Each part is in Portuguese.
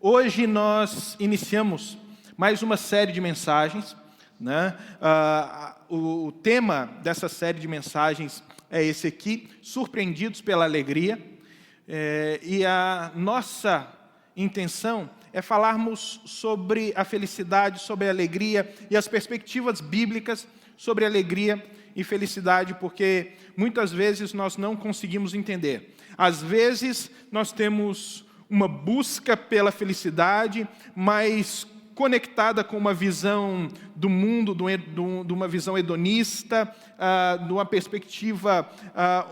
Hoje nós iniciamos mais uma série de mensagens, né? O tema dessa série de mensagens é esse aqui, Surpreendidos pela Alegria. E a nossa intenção é falarmos sobre a felicidade, sobre a alegria e as perspectivas bíblicas sobre alegria e felicidade, porque muitas vezes nós não conseguimos entender. Às vezes nós temos uma busca pela felicidade, mas conectada com uma visão do mundo, de uma visão hedonista, de uma perspectiva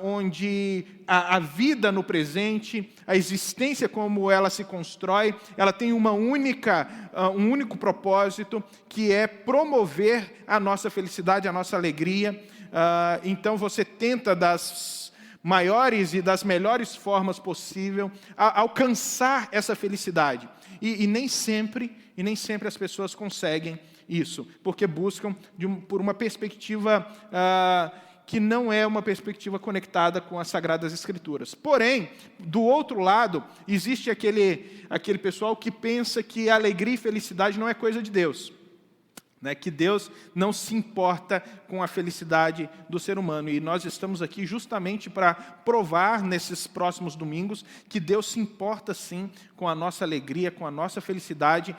onde a vida no presente, a existência como ela se constrói, ela tem um único propósito, que é promover a nossa felicidade, a nossa alegria. Então você tenta das maiores e das melhores formas possível alcançar essa felicidade. E nem sempre as pessoas conseguem isso, porque buscam por uma perspectiva que não é uma perspectiva conectada com as Sagradas Escrituras. Porém, do outro lado, existe aquele pessoal que pensa que alegria e felicidade não é coisa de Deus, né? Que Deus não se importa com a felicidade do ser humano. E nós estamos aqui justamente para provar nesses próximos domingos que Deus se importa sim com a nossa alegria, com a nossa felicidade,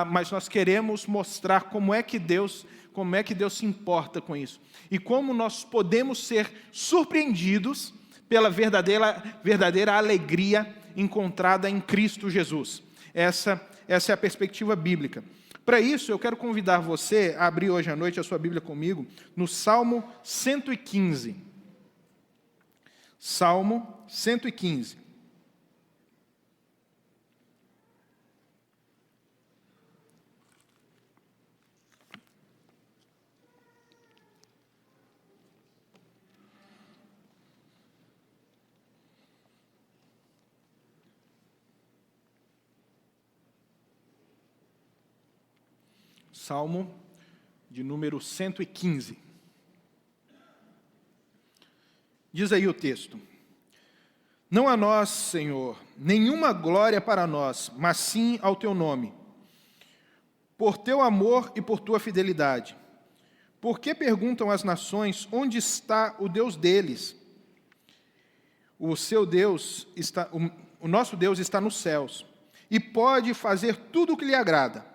mas nós queremos mostrar como é que Deus se importa com isso. E como nós podemos ser surpreendidos pela verdadeira alegria encontrada em Cristo Jesus. Essa é a perspectiva bíblica. Para isso, eu quero convidar você a abrir hoje à noite a sua Bíblia comigo no Salmo 115. Salmo 115. Salmo de número 115. Diz aí o texto: Não a nós, Senhor, nenhuma glória para nós, mas sim ao teu nome, por teu amor e por tua fidelidade. Por que perguntam as nações, onde está o Deus deles? O nosso Deus está nos céus, e pode fazer tudo o que lhe agrada.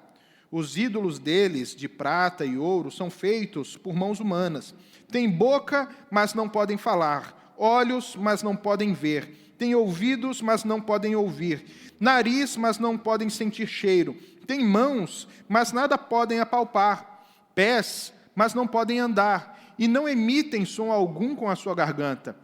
Os ídolos deles, de prata e ouro, são feitos por mãos humanas. Têm boca, mas não podem falar. Olhos, mas não podem ver. Têm ouvidos, mas não podem ouvir. Nariz, mas não podem sentir cheiro. Têm mãos, mas nada podem apalpar. Pés, mas não podem andar. E não emitem som algum com a sua garganta.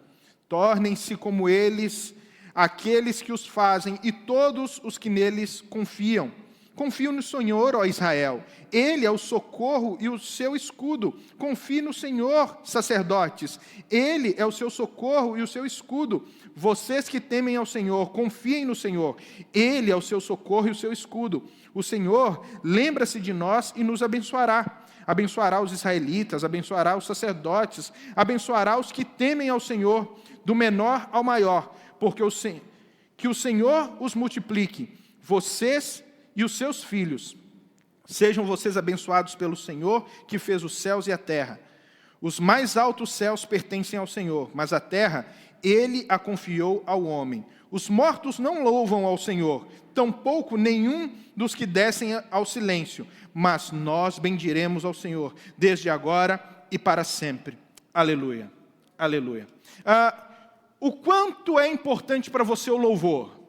Tornem-se como eles, aqueles que os fazem, e todos os que neles confiam. Confio no Senhor, ó Israel. Ele é o socorro e o seu escudo. Confie no Senhor, sacerdotes. Ele é o seu socorro e o seu escudo. Vocês que temem ao Senhor, confiem no Senhor. Ele é o seu socorro e o seu escudo. O Senhor lembra-se de nós e nos abençoará. Abençoará os israelitas, abençoará os sacerdotes, abençoará os que temem ao Senhor, do menor ao maior, porque que o Senhor os multiplique. Vocês e os seus filhos. Sejam vocês abençoados pelo Senhor, que fez os céus e a terra. Os mais altos céus pertencem ao Senhor, mas a terra, Ele a confiou ao homem. Os mortos não louvam ao Senhor, tampouco nenhum dos que descem ao silêncio, mas nós bendiremos ao Senhor, desde agora e para sempre. Aleluia. Aleluia. O quanto é importante para você o louvor?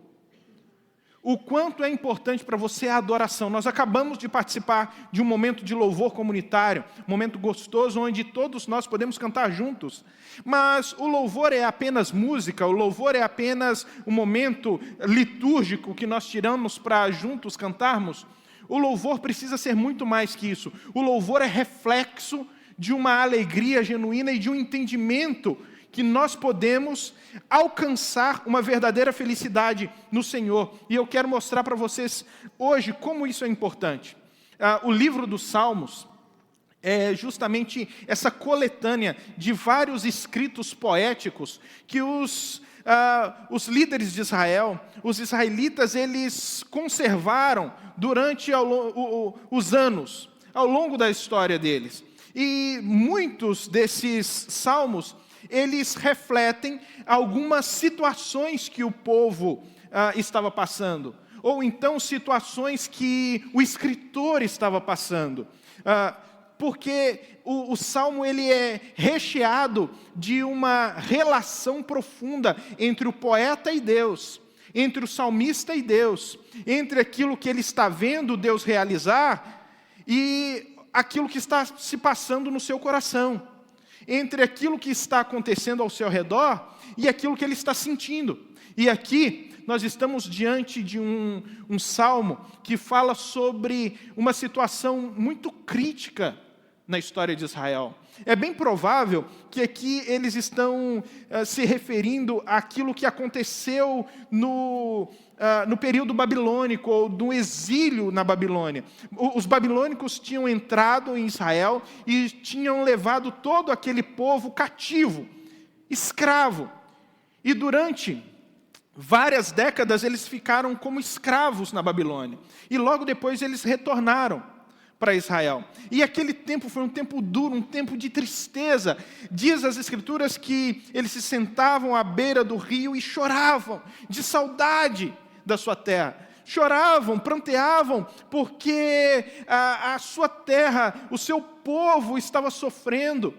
O quanto é importante para você a adoração. Nós acabamos de participar de um momento de louvor comunitário, um momento gostoso, onde todos nós podemos cantar juntos. Mas o louvor é apenas música, o louvor é apenas um momento litúrgico que nós tiramos para juntos cantarmos. O louvor precisa ser muito mais que isso. O louvor é reflexo de uma alegria genuína e de um entendimento que nós podemos alcançar uma verdadeira felicidade no Senhor. E eu quero mostrar para vocês hoje como isso é importante. O livro dos Salmos é justamente essa coletânea de vários escritos poéticos que os os líderes de Israel, os israelitas, eles conservaram durante os anos, ao longo da história deles. E muitos desses salmos, eles refletem algumas situações que o povo estava passando, ou então situações que o escritor estava passando, porque o Salmo ele é recheado de uma relação profunda entre o poeta e Deus, entre o salmista e Deus, entre aquilo que ele está vendo Deus realizar e aquilo que está se passando no seu coração, entre aquilo que está acontecendo ao seu redor e aquilo que ele está sentindo. E aqui nós estamos diante de um salmo que fala sobre uma situação muito crítica na história de Israel. É bem provável que aqui eles estão se referindo àquilo que aconteceu no período babilônico, ou do exílio na Babilônia. Os babilônicos tinham entrado em Israel e tinham levado todo aquele povo cativo, escravo. E durante várias décadas eles ficaram como escravos na Babilônia. E logo depois eles retornaram para Israel. E aquele tempo foi um tempo duro, um tempo de tristeza. Diz as Escrituras que eles se sentavam à beira do rio e choravam de saudade da sua terra. Choravam, pranteavam, porque a sua terra, o seu povo estava sofrendo.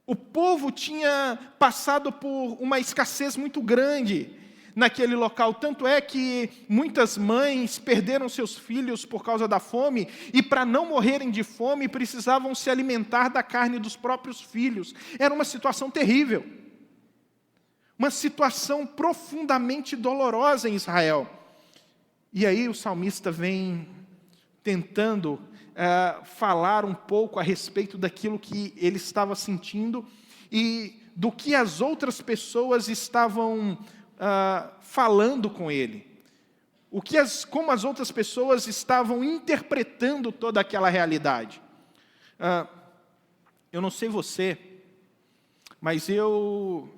O povo tinha passado por uma escassez muito grande naquele local, tanto é que muitas mães perderam seus filhos por causa da fome, e para não morrerem de fome, precisavam se alimentar da carne dos próprios filhos. Era uma situação terrível, uma situação profundamente dolorosa em Israel. E aí o salmista vem tentando falar um pouco a respeito daquilo que ele estava sentindo e do que as outras pessoas estavam falando com ele, como as outras pessoas estavam interpretando toda aquela realidade. Eu não sei você, mas eu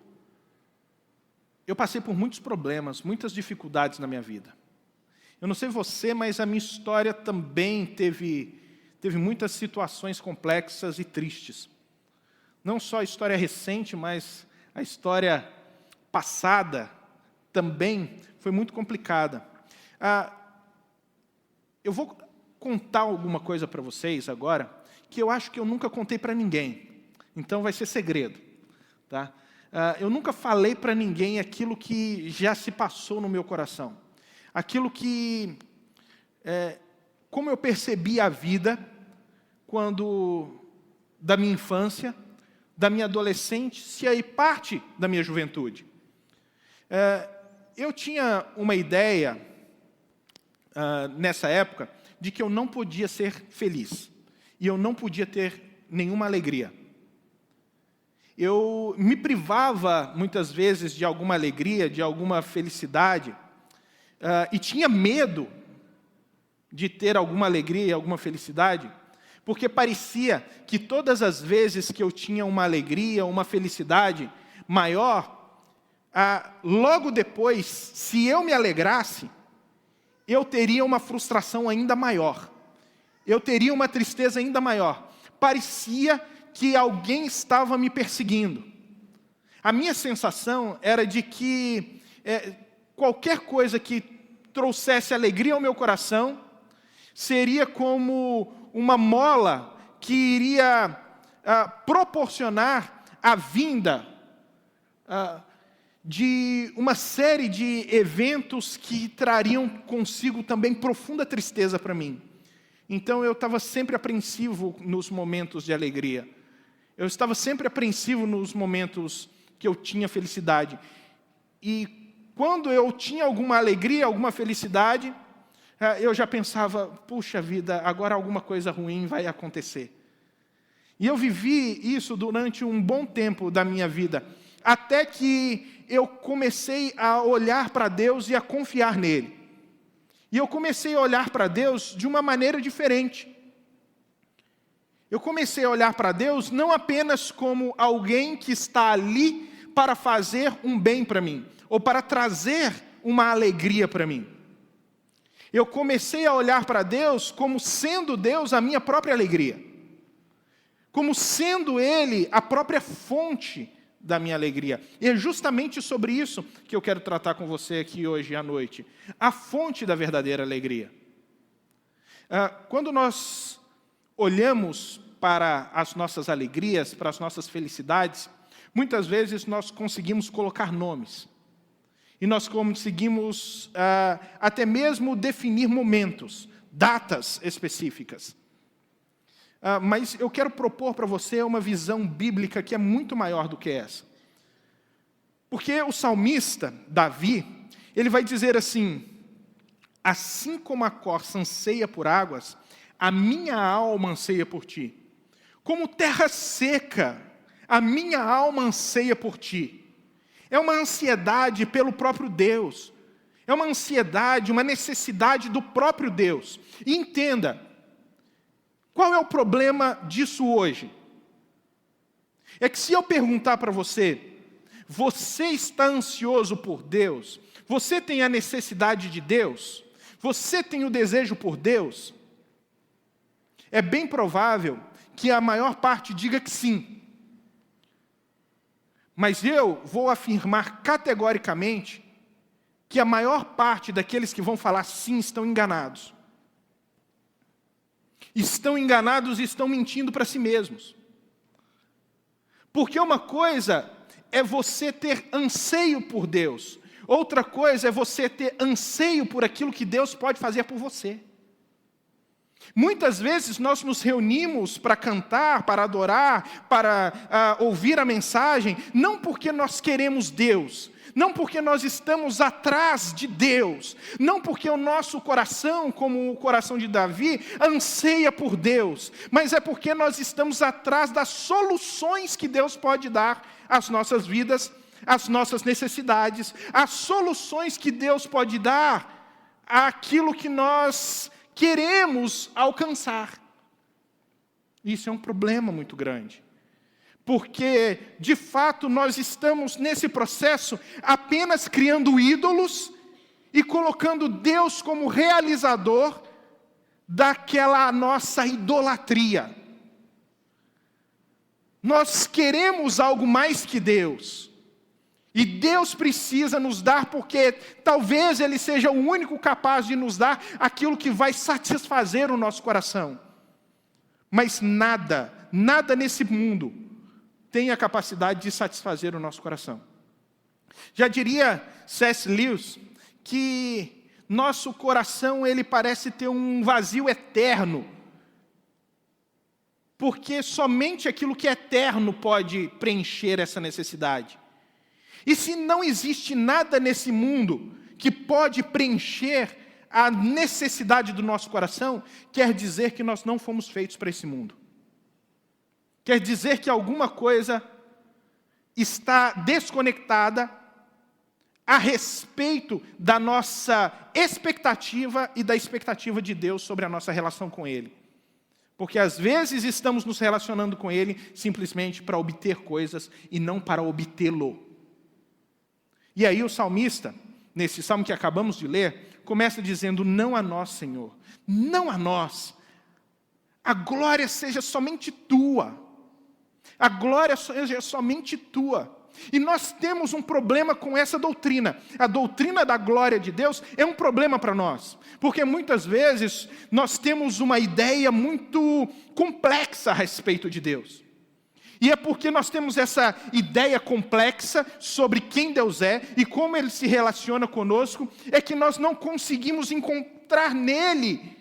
passei por muitos problemas, muitas dificuldades na minha vida. Eu não sei você, mas a minha história também teve muitas situações complexas e tristes. Não só a história recente, mas a história passada também foi muito complicada. Eu vou contar alguma coisa para vocês agora, que eu acho que eu nunca contei para ninguém. Então vai ser segredo. Tá? Eu nunca falei para ninguém aquilo que já se passou no meu coração. Aquilo que, como eu percebi a vida, da minha infância, da minha adolescência e parte da minha juventude. Eu tinha uma ideia, nessa época, de que eu não podia ser feliz. E eu não podia ter nenhuma alegria. Eu me privava, muitas vezes, de alguma alegria, de alguma felicidade, e tinha medo de ter alguma alegria, alguma felicidade, porque parecia que todas as vezes que eu tinha uma alegria, uma felicidade maior, logo depois, se eu me alegrasse, eu teria uma frustração ainda maior. Eu teria uma tristeza ainda maior. Parecia que alguém estava me perseguindo. A minha sensação era de que qualquer coisa que trouxesse alegria ao meu coração seria como uma mola que iria proporcionar a vinda de uma série de eventos que trariam consigo também profunda tristeza para mim. Então eu estava sempre apreensivo nos momentos de alegria. Eu estava sempre apreensivo nos momentos que eu tinha felicidade. E quando eu tinha alguma alegria, alguma felicidade, eu já pensava, puxa vida, agora alguma coisa ruim vai acontecer. E eu vivi isso durante um bom tempo da minha vida, até que eu comecei a olhar para Deus e a confiar nele. E eu comecei a olhar para Deus de uma maneira diferente. Eu comecei a olhar para Deus não apenas como alguém que está ali para fazer um bem para mim, ou para trazer uma alegria para mim. Eu comecei a olhar para Deus como sendo Deus a minha própria alegria, como sendo Ele a própria fonte da minha alegria. E é justamente sobre isso que eu quero tratar com você aqui hoje à noite. A fonte da verdadeira alegria. Quando nós olhamos para as nossas alegrias, para as nossas felicidades, muitas vezes nós conseguimos colocar nomes. E nós conseguimos até mesmo definir momentos, datas específicas. Mas eu quero propor para você uma visão bíblica que é muito maior do que essa. Porque o salmista, Davi, ele vai dizer assim: assim como a corça anseia por águas, a minha alma anseia por ti. Como terra seca, a minha alma anseia por ti. É uma ansiedade pelo próprio Deus. É uma ansiedade, uma necessidade do próprio Deus. E entenda, qual é o problema disso hoje? É que se eu perguntar para você, você está ansioso por Deus? Você tem a necessidade de Deus? Você tem o desejo por Deus? É bem provável que a maior parte diga que sim. Mas eu vou afirmar categoricamente que a maior parte daqueles que vão falar sim estão enganados. Estão enganados e estão mentindo para si mesmos. Porque uma coisa é você ter anseio por Deus. Outra coisa é você ter anseio por aquilo que Deus pode fazer por você. Muitas vezes nós nos reunimos para cantar, para adorar, para ouvir a mensagem, não porque nós queremos Deus, não porque nós estamos atrás de Deus, não porque o nosso coração, como o coração de Davi, anseia por Deus, mas é porque nós estamos atrás das soluções que Deus pode dar às nossas vidas, às nossas necessidades, as soluções que Deus pode dar àquilo que nós queremos alcançar. Isso é um problema muito grande. Porque, de fato, nós estamos nesse processo apenas criando ídolos e colocando Deus como realizador daquela nossa idolatria. Nós queremos algo mais que Deus. E Deus precisa nos dar porque talvez Ele seja o único capaz de nos dar aquilo que vai satisfazer o nosso coração. Mas nada nesse mundo tem a capacidade de satisfazer o nosso coração. Já diria C.S. Lewis que nosso coração ele parece ter um vazio eterno. Porque somente aquilo que é eterno pode preencher essa necessidade. E se não existe nada nesse mundo que pode preencher a necessidade do nosso coração, quer dizer que nós não fomos feitos para esse mundo. Quer dizer que alguma coisa está desconectada a respeito da nossa expectativa e da expectativa de Deus sobre a nossa relação com Ele. Porque às vezes estamos nos relacionando com Ele simplesmente para obter coisas e não para obtê-lo. E aí o salmista, nesse salmo que acabamos de ler, começa dizendo: não a nós, Senhor, não a nós. A glória seja somente tua. A glória seja somente tua. E nós temos um problema com essa doutrina. A doutrina da glória de Deus é um problema para nós. Porque muitas vezes nós temos uma ideia muito complexa a respeito de Deus. E é porque nós temos essa ideia complexa sobre quem Deus é e como Ele se relaciona conosco, é que nós não conseguimos encontrar nele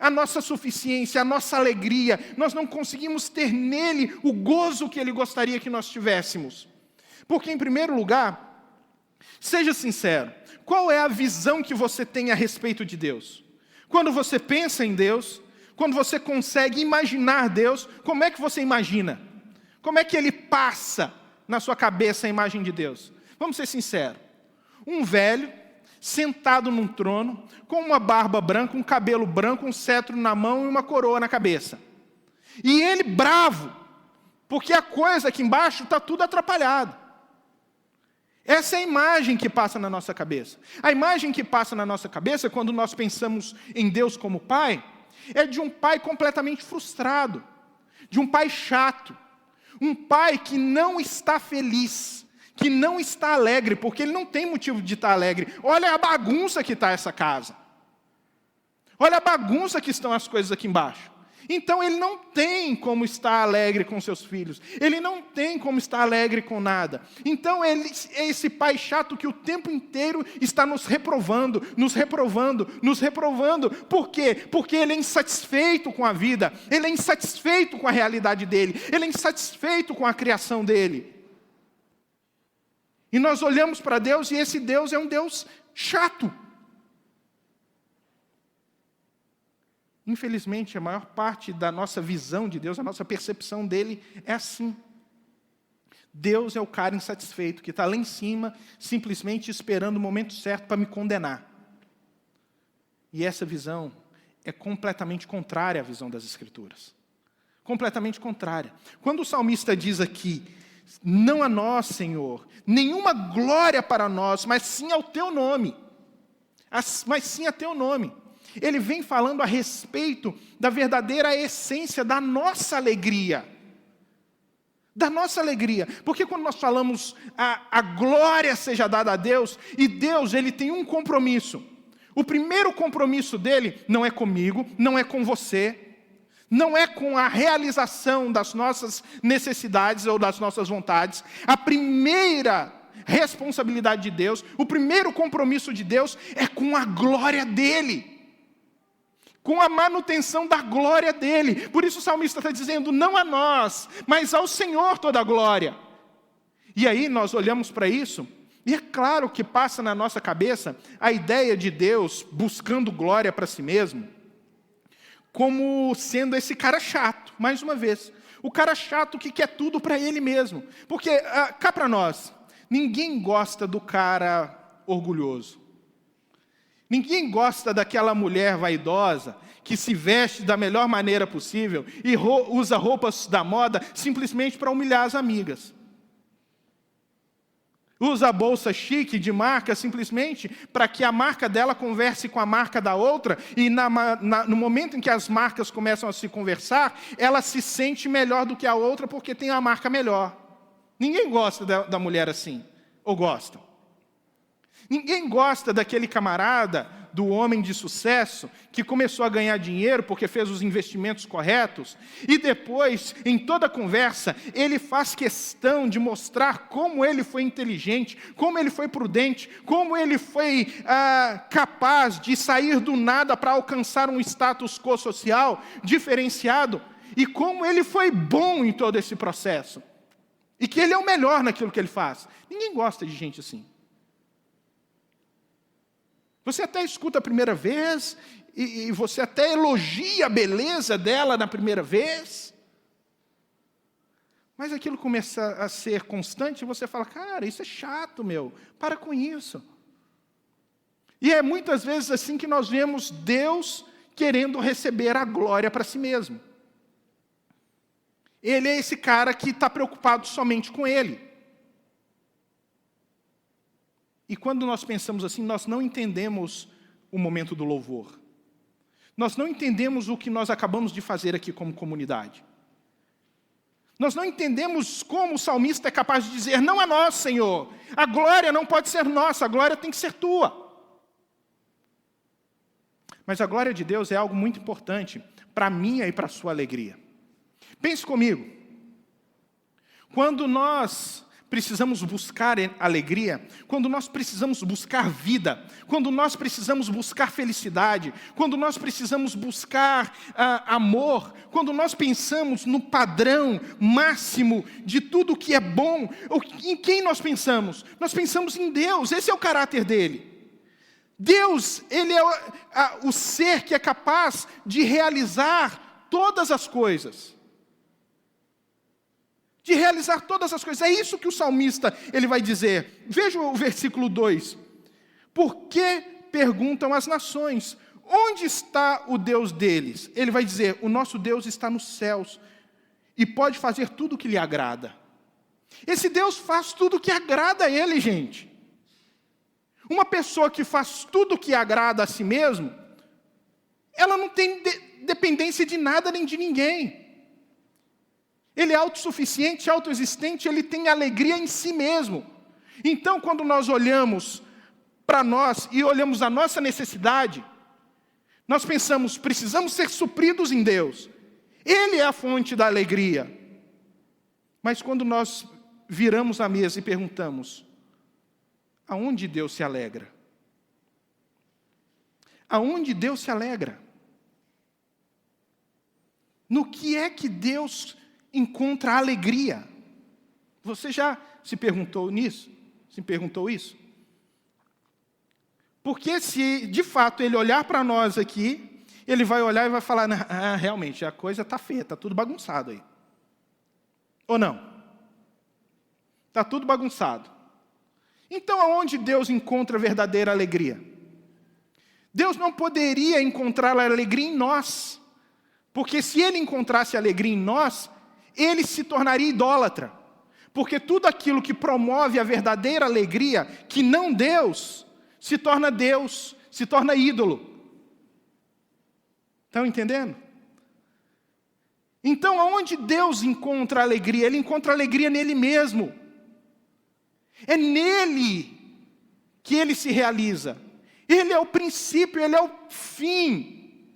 a nossa suficiência, a nossa alegria. Nós não conseguimos ter nele o gozo que Ele gostaria que nós tivéssemos. Porque, em primeiro lugar, seja sincero, qual é a visão que você tem a respeito de Deus? Quando você pensa em Deus, quando você consegue imaginar Deus, como é que você imagina? Como é que Ele passa na sua cabeça a imagem de Deus? Vamos ser sinceros. Um velho, sentado num trono, com uma barba branca, um cabelo branco, um cetro na mão e uma coroa na cabeça. E Ele bravo, porque a coisa aqui embaixo está tudo atrapalhado. Essa é a imagem que passa na nossa cabeça. A imagem que passa na nossa cabeça, quando nós pensamos em Deus como Pai, é de um pai completamente frustrado, de um pai chato, um pai que não está feliz, que não está alegre, porque ele não tem motivo de estar alegre. Olha a bagunça que está essa casa. Olha a bagunça que estão as coisas aqui embaixo. Então ele não tem como estar alegre com seus filhos. Ele não tem como estar alegre com nada. Então ele é esse pai chato que o tempo inteiro está nos reprovando, nos reprovando, nos reprovando. Por quê? Porque ele é insatisfeito com a vida. Ele é insatisfeito com a realidade dele. Ele é insatisfeito com a criação dele. E nós olhamos para Deus e esse Deus é um Deus chato. Infelizmente, a maior parte da nossa visão de Deus, a nossa percepção dele é assim. Deus é o cara insatisfeito, que está lá em cima, simplesmente esperando o momento certo para me condenar. E essa visão é completamente contrária à visão das Escrituras. Completamente contrária. Quando o salmista diz aqui, não a nós, Senhor, nenhuma glória para nós, mas sim ao teu nome. Mas sim a teu nome. Ele vem falando a respeito da verdadeira essência da nossa alegria. Da nossa alegria. Porque quando nós falamos a glória seja dada a Deus, e Deus ele tem um compromisso. O primeiro compromisso dele não é comigo, não é com você, não é com a realização das nossas necessidades ou das nossas vontades. A primeira responsabilidade de Deus, o primeiro compromisso de Deus é com a glória dele. Com a manutenção da glória dele. Por isso o salmista está dizendo, não a nós, mas ao Senhor toda a glória. E aí nós olhamos para isso, e é claro que passa na nossa cabeça a ideia de Deus buscando glória para si mesmo, como sendo esse cara chato, mais uma vez. O cara chato que quer tudo para ele mesmo. Porque, cá para nós, ninguém gosta do cara orgulhoso. Ninguém gosta daquela mulher vaidosa que se veste da melhor maneira possível e usa roupas da moda simplesmente para humilhar as amigas. Usa a bolsa chique de marca simplesmente para que a marca dela converse com a marca da outra e no momento em que as marcas começam a se conversar, ela se sente melhor do que a outra porque tem a marca melhor. Ninguém gosta da mulher assim, ou gosta? Ninguém gosta daquele camarada, do homem de sucesso, que começou a ganhar dinheiro porque fez os investimentos corretos, e depois, em toda a conversa, ele faz questão de mostrar como ele foi inteligente, como ele foi prudente, como ele foi capaz de sair do nada para alcançar um status quo social diferenciado, e como ele foi bom em todo esse processo, e que ele é o melhor naquilo que ele faz. Ninguém gosta de gente assim. Você até escuta a primeira vez, e você até elogia a beleza dela na primeira vez, mas aquilo começa a ser constante e você fala, cara, isso é chato, meu, para com isso. E é muitas vezes assim que nós vemos Deus querendo receber a glória para si mesmo. Ele é esse cara que está preocupado somente com ele. E quando nós pensamos assim, nós não entendemos o momento do louvor. Nós não entendemos o que nós acabamos de fazer aqui como comunidade. Nós não entendemos como o salmista é capaz de dizer, não a nós, Senhor. A glória não pode ser nossa, a glória tem que ser tua. Mas a glória de Deus é algo muito importante para a minha e para a sua alegria. Pense comigo. Quando nós precisamos buscar alegria, quando nós precisamos buscar vida, quando nós precisamos buscar felicidade, quando nós precisamos buscar amor, quando nós pensamos no padrão máximo de tudo que é bom, em quem nós pensamos? Nós pensamos em Deus, esse é o caráter dele. Deus, ele é o ser que é capaz de realizar todas as coisas. De realizar todas as coisas. É isso que o salmista ele vai dizer. Veja o versículo 2. Por que perguntam as nações? Onde está o Deus deles? Ele vai dizer, o nosso Deus está nos céus e pode fazer tudo o que lhe agrada. Esse Deus faz tudo que agrada a Ele, gente. Uma pessoa que faz tudo que agrada a si mesmo, ela não tem dependência de nada nem de ninguém. Ele é autossuficiente, autoexistente, ele tem alegria em si mesmo. Então, quando nós olhamos para nós e olhamos a nossa necessidade, nós pensamos, precisamos ser supridos em Deus. Ele é a fonte da alegria. Mas quando nós viramos a mesa e perguntamos, aonde Deus se alegra? Aonde Deus se alegra? No que é que Deus encontra alegria? Você já se perguntou nisso? Se perguntou isso? Porque se de fato Ele olhar para nós aqui, Ele vai olhar e vai falar, realmente, a coisa está feia, está tudo bagunçado aí. Ou não? Está tudo bagunçado. Então, aonde Deus encontra verdadeira alegria? Deus não poderia encontrar a alegria em nós. Porque se Ele encontrasse alegria em nós, Ele se tornaria idólatra. Porque tudo aquilo que promove a verdadeira alegria, que não Deus, se torna Deus, se torna ídolo. Estão entendendo? Então, aonde Deus encontra alegria? Ele encontra alegria nele mesmo. É nele que ele se realiza. Ele é o princípio, ele é o fim.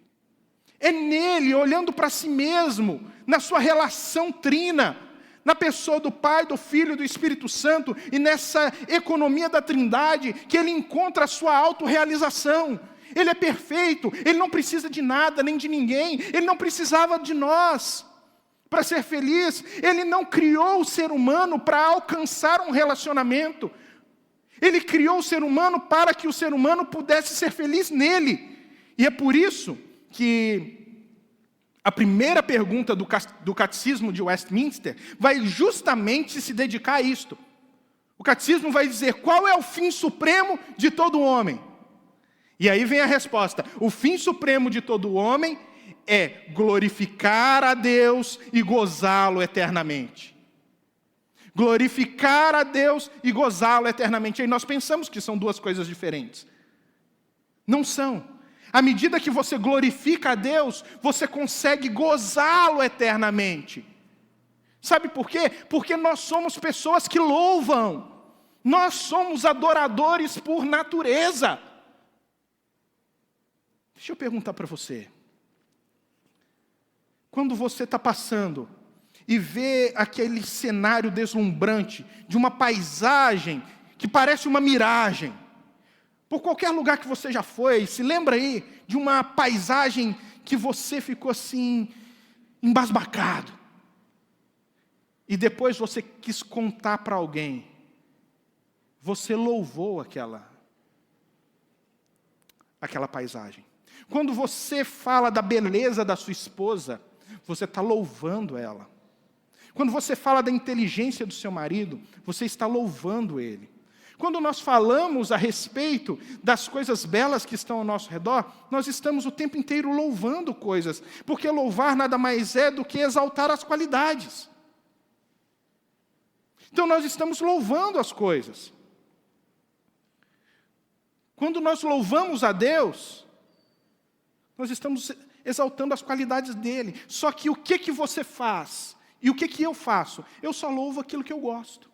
É nele, olhando para si mesmo, na sua relação trina, na pessoa do Pai, do Filho e do Espírito Santo, e nessa economia da Trindade, que ele encontra a sua autorrealização. Ele é perfeito, ele não precisa de nada, nem de ninguém, ele não precisava de nós para ser feliz. Ele não criou o ser humano para alcançar um relacionamento. Ele criou o ser humano para que o ser humano pudesse ser feliz nele. E é por isso que a primeira pergunta do Catecismo de Westminster vai justamente se dedicar a isto. O Catecismo vai dizer, qual é o fim supremo de todo homem? E aí vem a resposta, o fim supremo de todo homem é glorificar a Deus e gozá-lo eternamente. Glorificar a Deus e gozá-lo eternamente. E aí nós pensamos que são duas coisas diferentes. Não são. À medida que você glorifica a Deus, você consegue gozá-lo eternamente. Sabe por quê? Porque nós somos pessoas que louvam. Nós somos adoradores por natureza. Deixa eu perguntar para você. Quando você está passando e vê aquele cenário deslumbrante de uma paisagem que parece uma miragem, por qualquer lugar que você já foi, se lembra aí de uma paisagem que você ficou assim, embasbacado, e depois você quis contar para alguém, você louvou aquela paisagem. Quando você fala da beleza da sua esposa, você está louvando ela. Quando você fala da inteligência do seu marido, você está louvando ele. Quando nós falamos a respeito das coisas belas que estão ao nosso redor, nós estamos o tempo inteiro louvando coisas, porque louvar nada mais é do que exaltar as qualidades. Então nós estamos louvando as coisas. Quando nós louvamos a Deus, nós estamos exaltando as qualidades dele. Só que o que você faz? E o que eu faço? Eu só louvo aquilo que eu gosto.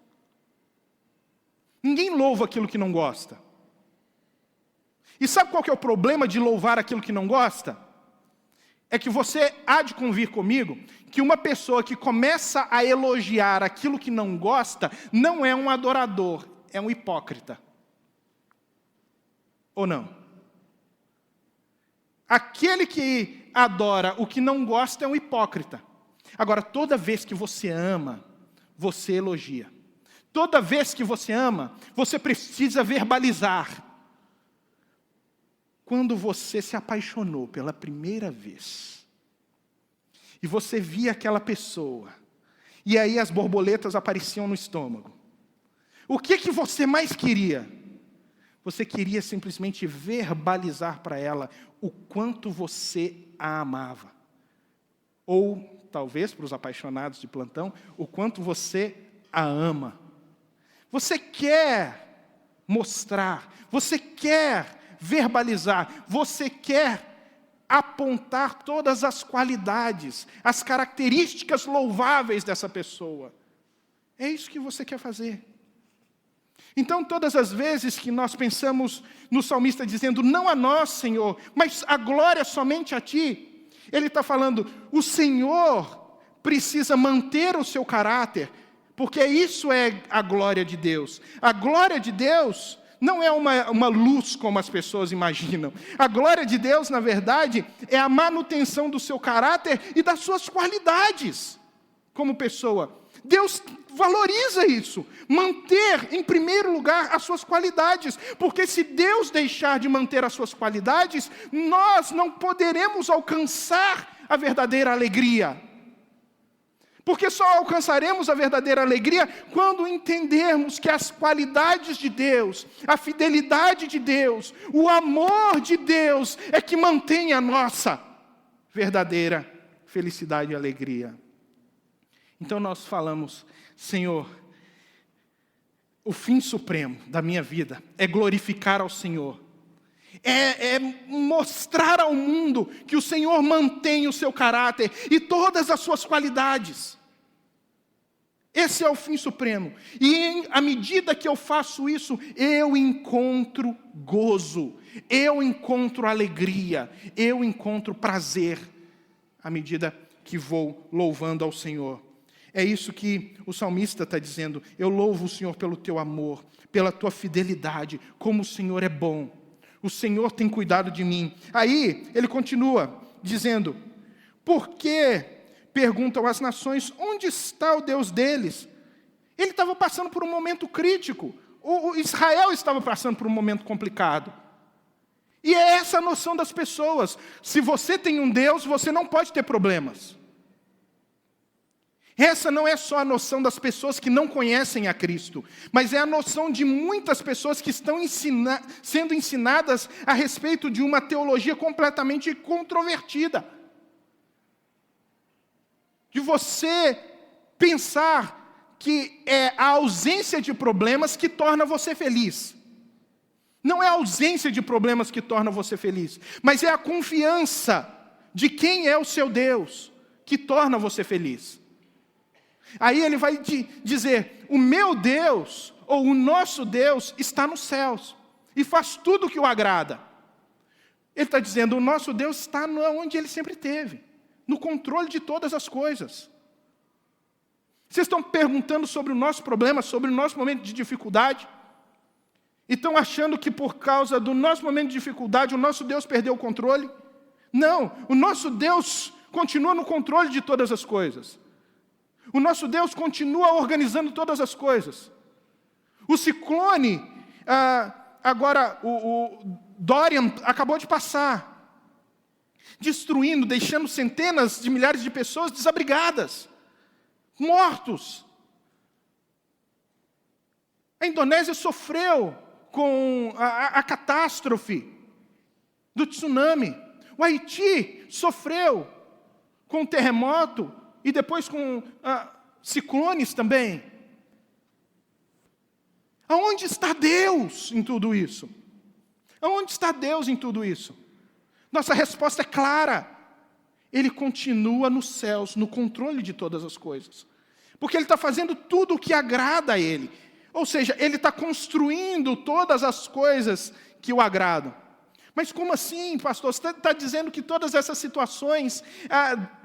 Ninguém louva aquilo que não gosta. E sabe qual que é o problema de louvar aquilo que não gosta? É que você há de convir comigo que uma pessoa que começa a elogiar aquilo que não gosta não é um adorador, é um hipócrita. Ou não? Aquele que adora o que não gosta é um hipócrita. Agora, toda vez que você ama, você elogia. Toda vez que você ama, você precisa verbalizar. Quando você se apaixonou pela primeira vez, e você via aquela pessoa, e aí as borboletas apareciam no estômago, o que você mais queria? Você queria simplesmente verbalizar para ela o quanto você a amava. Ou, talvez, para os apaixonados de plantão, o quanto você a ama. Você quer mostrar, você quer verbalizar, você quer apontar todas as qualidades, as características louváveis dessa pessoa. É isso que você quer fazer. Então, todas as vezes que nós pensamos no salmista dizendo, não a nós, Senhor, mas a glória somente a Ti, ele está falando, o Senhor precisa manter o seu caráter, porque isso é a glória de Deus. A glória de Deus não é uma luz como as pessoas imaginam. A glória de Deus, na verdade, é a manutenção do seu caráter e das suas qualidades como pessoa. Deus valoriza isso, manter em primeiro lugar as suas qualidades, porque se Deus deixar de manter as suas qualidades, nós não poderemos alcançar a verdadeira alegria. Porque só alcançaremos a verdadeira alegria quando entendermos que as qualidades de Deus, a fidelidade de Deus, o amor de Deus é que mantém a nossa verdadeira felicidade e alegria. Então nós falamos, Senhor, o fim supremo da minha vida é glorificar ao Senhor. É mostrar ao mundo que o Senhor mantém o seu caráter e todas as suas qualidades. Esse é o fim supremo. E à medida que eu faço isso, eu encontro gozo, eu encontro alegria, eu encontro prazer, à medida que vou louvando ao Senhor. É isso que o salmista está dizendo. Eu louvo o Senhor pelo teu amor, pela tua fidelidade, como o Senhor é bom. O Senhor tem cuidado de mim. Aí, ele continua dizendo, por que perguntam as nações, onde está o Deus deles? Ele estava passando por um momento crítico. O Israel estava passando por um momento complicado. E é essa a noção das pessoas. Se você tem um Deus, você não pode ter problemas. Essa não é só a noção das pessoas que não conhecem a Cristo, mas é a noção de muitas pessoas que estão sendo ensinadas a respeito de uma teologia completamente controvertida. De você pensar que é a ausência de problemas que torna você feliz. Não é a ausência de problemas que torna você feliz, mas é a confiança de quem é o seu Deus que torna você feliz. Aí ele vai dizer, o meu Deus, ou o nosso Deus, está nos céus, e faz tudo o que o agrada. Ele está dizendo, o nosso Deus está onde ele sempre esteve, no controle de todas as coisas. Vocês estão perguntando sobre o nosso problema, sobre o nosso momento de dificuldade, e estão achando que por causa do nosso momento de dificuldade, o nosso Deus perdeu o controle? Não, o nosso Deus continua no controle de todas as coisas. O nosso Deus continua organizando todas as coisas. O ciclone, agora o Dorian acabou de passar, destruindo, deixando centenas de milhares de pessoas desabrigadas, mortos. A Indonésia sofreu com a catástrofe do tsunami. O Haiti sofreu com o terremoto e depois com ciclones também. Aonde está Deus em tudo isso? Aonde está Deus em tudo isso? Nossa resposta é clara. Ele continua nos céus, no controle de todas as coisas. Porque Ele está fazendo tudo o que agrada a Ele. Ou seja, Ele está construindo todas as coisas que o agradam. Mas como assim, pastor? Você está dizendo que todas essas situações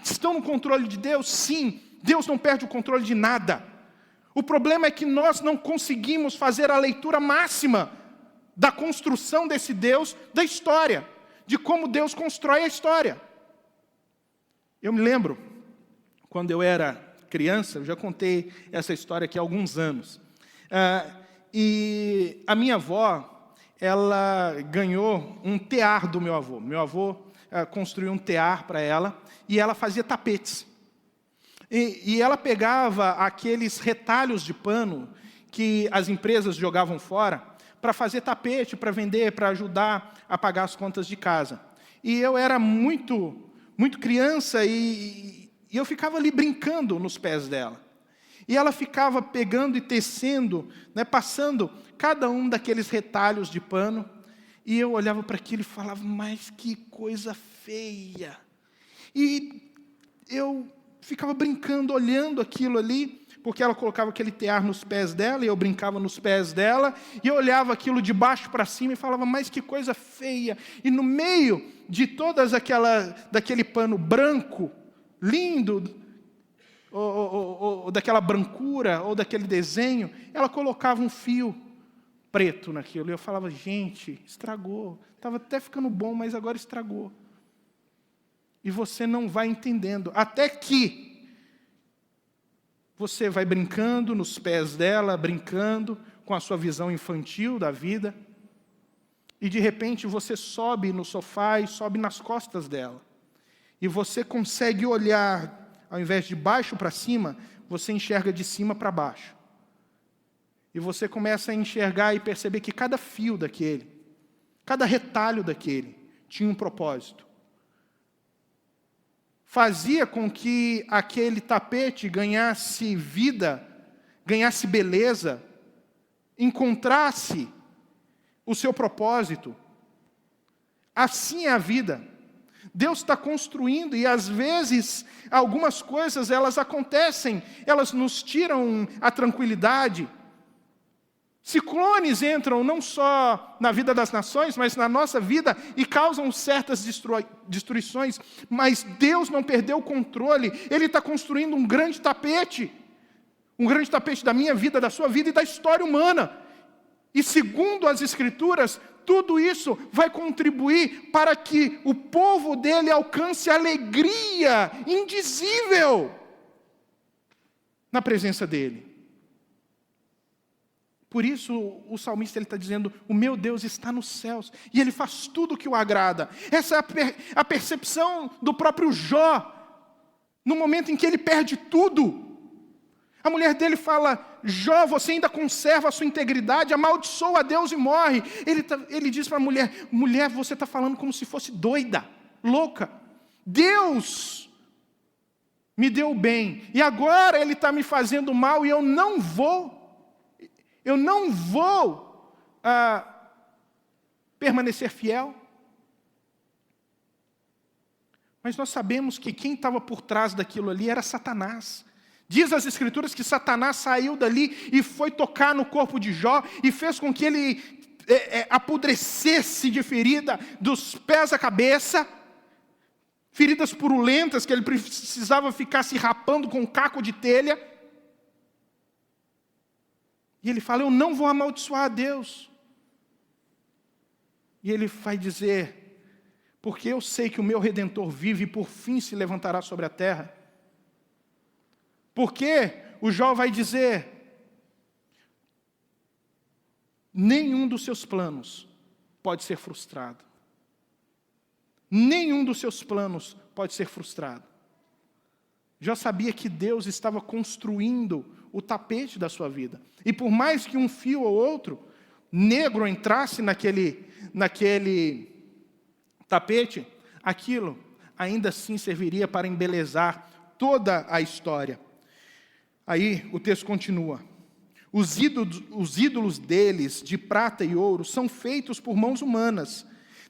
estão no controle de Deus? Sim, Deus não perde o controle de nada. O problema é que nós não conseguimos fazer a leitura máxima da construção desse Deus, da história, de como Deus constrói a história. Eu me lembro, quando eu era criança, eu já contei essa história aqui há alguns anos, e a minha avó, ela ganhou um tear do meu avô. Meu avô construiu um tear para ela e ela fazia tapetes. E ela pegava aqueles retalhos de pano que as empresas jogavam fora para fazer tapete, para vender, para ajudar a pagar as contas de casa. E eu era muito criança e eu ficava ali brincando nos pés dela. E ela ficava pegando e tecendo, né, passando cada um daqueles retalhos de pano. E eu olhava para aquilo e falava, mas que coisa feia. E eu ficava brincando, olhando aquilo ali, porque ela colocava aquele tear nos pés dela, e eu brincava nos pés dela, e eu olhava aquilo de baixo para cima e falava, mas que coisa feia. E no meio de daquele pano branco, lindo, ou daquela brancura, ou daquele desenho, ela colocava um fio preto naquilo. E eu falava, gente, estragou. Estava até ficando bom, mas agora estragou. E você não vai entendendo. Até que você vai brincando nos pés dela, brincando com a sua visão infantil da vida. E de repente você sobe no sofá e sobe nas costas dela. E você consegue olhar, ao invés de baixo para cima, você enxerga de cima para baixo. E você começa a enxergar e perceber que cada fio daquele, cada retalho daquele, tinha um propósito. Fazia com que aquele tapete ganhasse vida, ganhasse beleza, encontrasse o seu propósito. Assim é a vida. Deus está construindo e às vezes algumas coisas elas acontecem, elas nos tiram a tranquilidade. Ciclones entram não só na vida das nações, mas na nossa vida e causam certas destruições, mas Deus não perdeu o controle. Ele está construindo um grande tapete da minha vida, da sua vida e da história humana. E segundo as Escrituras, tudo isso vai contribuir para que o povo dele alcance alegria indizível na presença dele. Por isso o salmista está dizendo, o meu Deus está nos céus, e Ele faz tudo o que o agrada. Essa é a percepção do próprio Jó, no momento em que ele perde tudo. A mulher dele fala, Jó, você ainda conserva a sua integridade, amaldiçoa a Deus e morre. Ele diz para a mulher, mulher, você está falando como se fosse doida, louca. Deus me deu o bem, e agora Ele está me fazendo mal, e eu não vou permanecer fiel. Mas nós sabemos que quem estava por trás daquilo ali era Satanás. Diz as Escrituras que Satanás saiu dali e foi tocar no corpo de Jó e fez com que ele apodrecesse de ferida dos pés à cabeça, feridas purulentas que ele precisava ficar se rapando com um caco de telha. E ele fala, eu não vou amaldiçoar a Deus. E ele vai dizer, porque eu sei que o meu Redentor vive e por fim se levantará sobre a terra. Porque o Jó vai dizer, nenhum dos seus planos pode ser frustrado. Nenhum dos seus planos pode ser frustrado. Jó sabia que Deus estava construindo o tapete da sua vida. E por mais que um fio ou outro negro entrasse naquele tapete, aquilo ainda assim serviria para embelezar toda a história. Aí o texto continua. Os ídolos deles, de prata e ouro, são feitos por mãos humanas.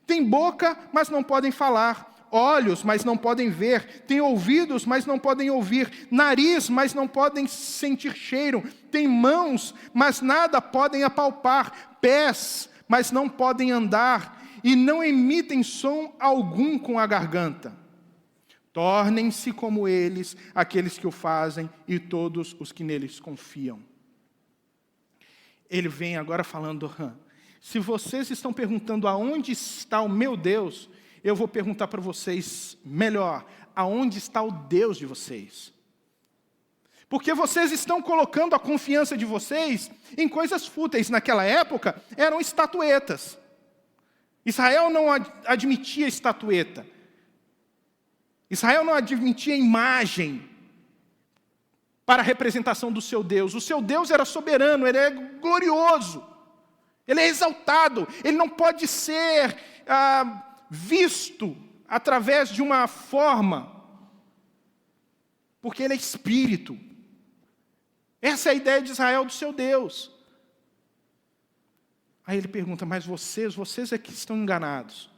Têm boca, mas não podem falar. Olhos, mas não podem ver. Têm ouvidos, mas não podem ouvir. Nariz, mas não podem sentir cheiro. Têm mãos, mas nada podem apalpar. Pés, mas não podem andar. E não emitem som algum com a garganta. Tornem-se como eles, aqueles que o fazem, e todos os que neles confiam. Ele vem agora falando, se vocês estão perguntando aonde está o meu Deus, eu vou perguntar para vocês melhor, aonde está o Deus de vocês? Porque vocês estão colocando a confiança de vocês em coisas fúteis. Naquela época, eram estatuetas. Israel não admitia estatueta. Israel não admitia imagem para a representação do seu Deus. O seu Deus era soberano, ele é glorioso, ele é exaltado, ele não pode ser visto através de uma forma, porque ele é espírito. Essa é a ideia de Israel do seu Deus. Aí ele pergunta, mas vocês é que estão enganados.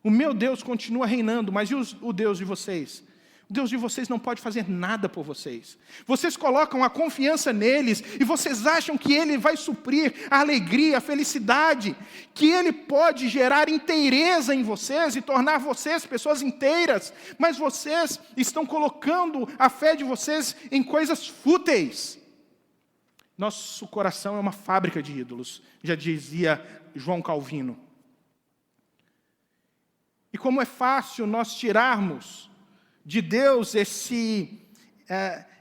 O meu Deus continua reinando, mas e o Deus de vocês? O Deus de vocês não pode fazer nada por vocês. Vocês colocam a confiança neles e vocês acham que Ele vai suprir a alegria, a felicidade, que Ele pode gerar inteireza em vocês e tornar vocês pessoas inteiras, mas vocês estão colocando a fé de vocês em coisas fúteis. Nosso coração é uma fábrica de ídolos, já dizia João Calvino. E como é fácil nós tirarmos de Deus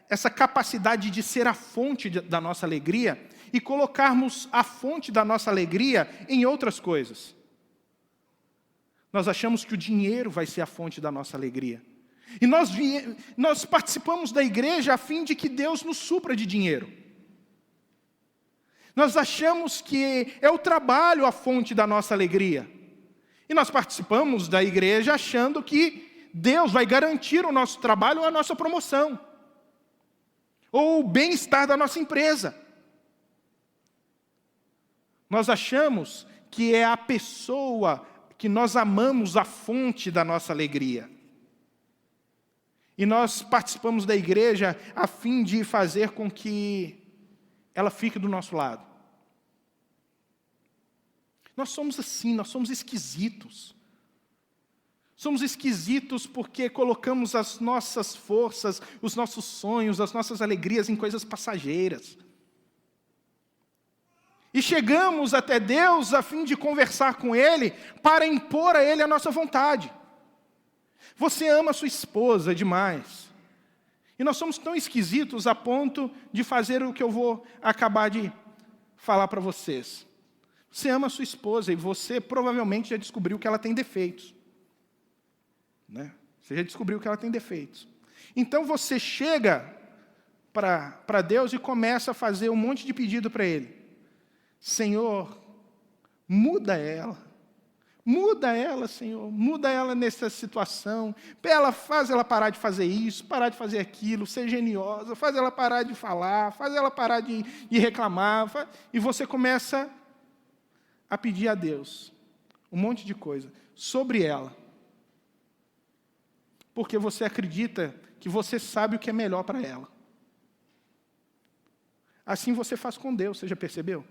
essa capacidade de ser a fonte da nossa alegria e colocarmos a fonte da nossa alegria em outras coisas. Nós achamos que o dinheiro vai ser a fonte da nossa alegria. E nós participamos da igreja a fim de que Deus nos supra de dinheiro. Nós achamos que é o trabalho a fonte da nossa alegria. E nós participamos da igreja achando que Deus vai garantir o nosso trabalho ou a nossa promoção, ou o bem-estar da nossa empresa. Nós achamos que é a pessoa que nós amamos a fonte da nossa alegria. E nós participamos da igreja a fim de fazer com que ela fique do nosso lado. Nós somos assim, nós somos esquisitos. Somos esquisitos porque colocamos as nossas forças, os nossos sonhos, as nossas alegrias em coisas passageiras. E chegamos até Deus a fim de conversar com Ele, para impor a Ele a nossa vontade. Você ama sua esposa demais. E nós somos tão esquisitos a ponto de fazer o que eu vou acabar de falar para vocês. Você ama sua esposa e você provavelmente já descobriu que ela tem defeitos. Você já descobriu que ela tem defeitos. Então você chega para Deus e começa a fazer um monte de pedido para Ele. Senhor, muda ela. Muda ela, Senhor. Muda ela nessa situação. Faz ela parar de fazer isso, parar de fazer aquilo, ser geniosa. Faz ela parar de falar, faz ela parar de reclamar. E você começa a pedir a Deus um monte de coisa sobre ela. Porque você acredita que você sabe o que é melhor para ela. Assim você faz com Deus, você já percebeu?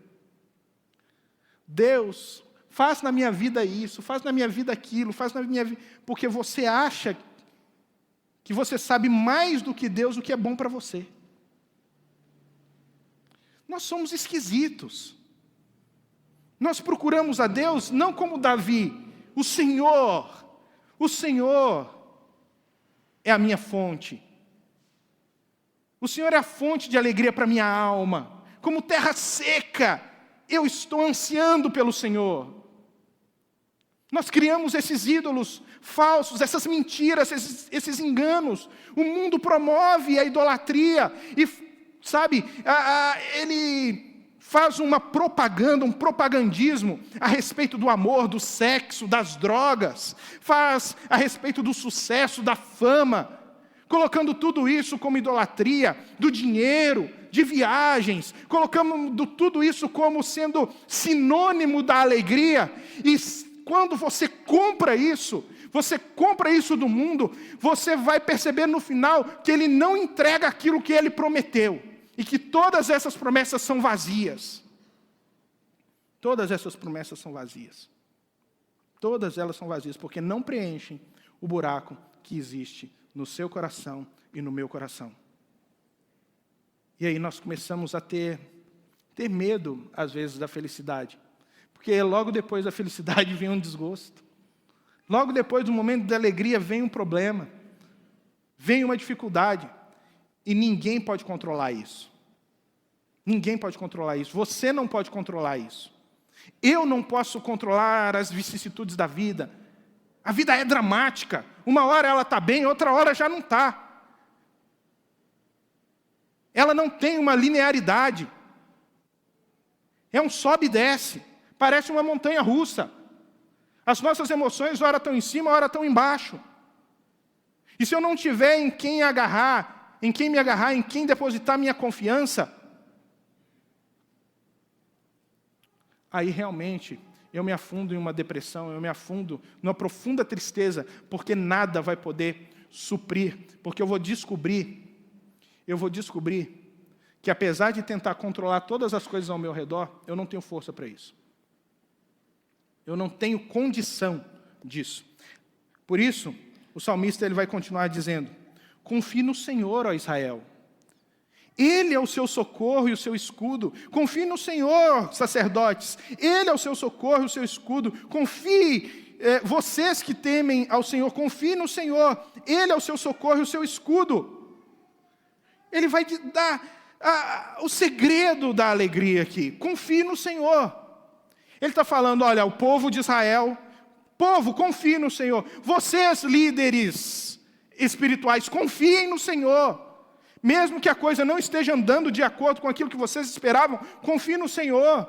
Deus, faz na minha vida isso, faz na minha vida aquilo, faz na minha vida... Porque você acha que você sabe mais do que Deus o que é bom para você. Nós somos esquisitos. Nós procuramos a Deus não como Davi, o Senhor é a minha fonte. O Senhor é a fonte de alegria para a minha alma. Como terra seca, eu estou ansiando pelo Senhor. Nós criamos esses ídolos falsos, essas mentiras, esses enganos. O mundo promove a idolatria e, ele faz uma propaganda, um propagandismo a respeito do amor, do sexo, das drogas, faz a respeito do sucesso, da fama, colocando tudo isso como idolatria, do dinheiro, de viagens, colocando tudo isso como sendo sinônimo da alegria. E quando você compra isso do mundo, você vai perceber no final que ele não entrega aquilo que ele prometeu. E que todas essas promessas são vazias. Todas essas promessas são vazias. Todas elas são vazias, porque não preenchem o buraco que existe no seu coração e no meu coração. E aí nós começamos a ter medo, às vezes, da felicidade. Porque logo depois da felicidade vem um desgosto. Logo depois do momento da alegria vem um problema. Vem uma dificuldade. E ninguém pode controlar isso. Ninguém pode controlar isso. Você não pode controlar isso. Eu não posso controlar as vicissitudes da vida. A vida é dramática. Uma hora ela está bem, outra hora já não está. Ela não tem uma linearidade. É um sobe e desce. Parece uma montanha russa. As nossas emoções, ora estão em cima, ora estão embaixo. E se eu não tiver em quem me agarrar, em quem depositar minha confiança, aí realmente eu me afundo em uma depressão, eu me afundo numa profunda tristeza, porque nada vai poder suprir, porque eu vou descobrir que apesar de tentar controlar todas as coisas ao meu redor, eu não tenho força para isso. Eu não tenho condição disso. Por isso, o salmista ele vai continuar dizendo: confie no Senhor, ó Israel. Ele é o seu socorro e o seu escudo. Confie no Senhor, sacerdotes. Ele é o seu socorro e o seu escudo. Confie, vocês que temem ao Senhor, confie no Senhor. Ele é o seu socorro e o seu escudo. Ele vai dar o segredo da alegria aqui. Confie no Senhor. Ele está falando, olha, o povo de Israel, povo, confie no Senhor. Vocês, líderes espirituais, confiem no Senhor. Mesmo que a coisa não esteja andando de acordo com aquilo que vocês esperavam, confie no Senhor.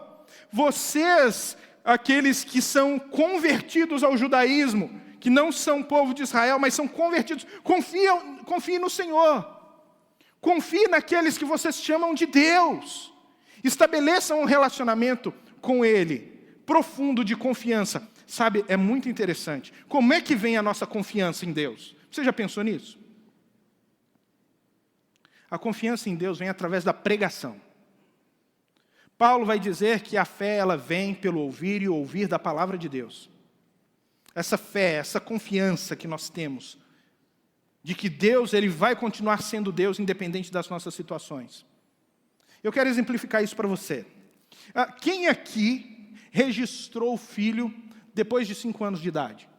Vocês, aqueles que são convertidos ao judaísmo, que não são povo de Israel, mas são convertidos, confie no Senhor. Confie naqueles que vocês chamam de Deus. Estabeleçam um relacionamento com Ele, profundo de confiança. Sabe, é muito interessante. Como é que vem a nossa confiança em Deus? Você já pensou nisso? A confiança em Deus vem através da pregação. Paulo vai dizer que a fé ela vem pelo ouvir e ouvir da palavra de Deus. Essa fé, essa confiança que nós temos, de que Deus ele vai continuar sendo Deus independente das nossas situações. Eu quero exemplificar isso para você. Quem aqui registrou o filho depois de 5 anos de idade?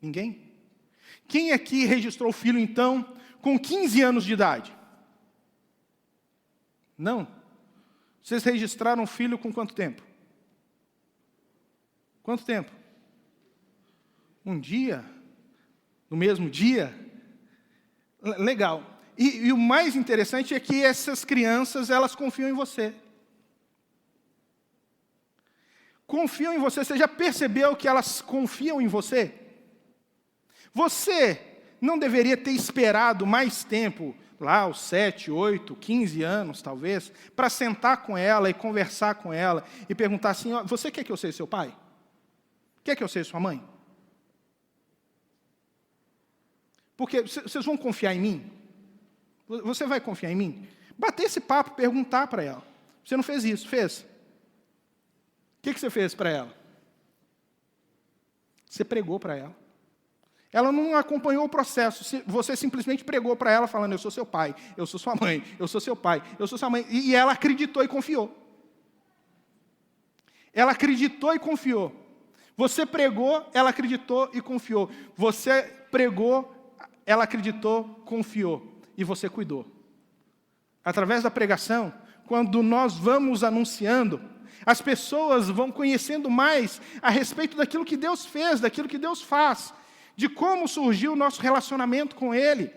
Ninguém? Quem aqui registrou o filho, então, com 15 anos de idade? Não. Vocês registraram o filho com quanto tempo? Quanto tempo? Um dia? No mesmo dia? Legal. E o mais interessante é que essas crianças, elas confiam em você. Confiam em você. Você já percebeu que elas confiam em você? Você não deveria ter esperado mais tempo, lá os 7, 8, 15 anos talvez, para sentar com ela e conversar com ela e perguntar assim, você quer que eu seja seu pai? Quer que eu seja sua mãe? Porque vocês vão confiar em mim? Você vai confiar em mim? Bater esse papo, perguntar para ela. Você não fez isso, fez? O que você fez para ela? Você pregou para ela. Ela não acompanhou o processo, você simplesmente pregou para ela falando, eu sou seu pai, eu sou sua mãe, eu sou seu pai, eu sou sua mãe. E ela acreditou e confiou. Ela acreditou e confiou. Você pregou, ela acreditou e confiou. Você pregou, ela acreditou, confiou. E você cuidou. Através da pregação, quando nós vamos anunciando, as pessoas vão conhecendo mais a respeito daquilo que Deus fez, daquilo que Deus faz, de como surgiu o nosso relacionamento com Ele.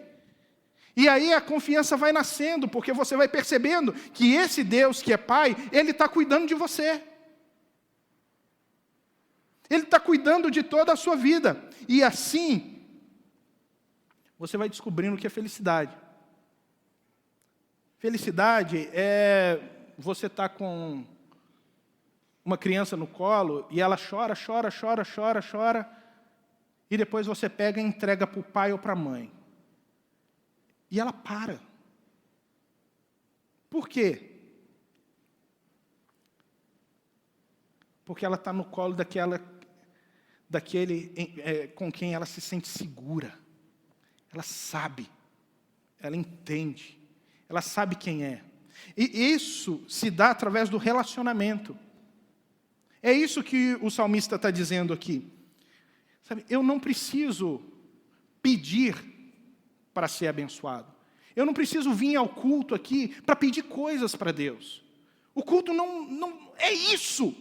E aí a confiança vai nascendo, porque você vai percebendo que esse Deus que é Pai, Ele está cuidando de você. Ele está cuidando de toda a sua vida. E assim, você vai descobrindo o que é felicidade. Felicidade é você estar com uma criança no colo e ela chora, e depois você pega e entrega para o pai ou para a mãe. E ela para. Por quê? Porque ela está no colo daquele com quem ela se sente segura. Ela sabe, ela entende, ela sabe quem é. E isso se dá através do relacionamento. É isso que o salmista está dizendo aqui. Sabe, eu não preciso pedir para ser abençoado. Eu não preciso vir ao culto aqui para pedir coisas para Deus. O culto não é isso.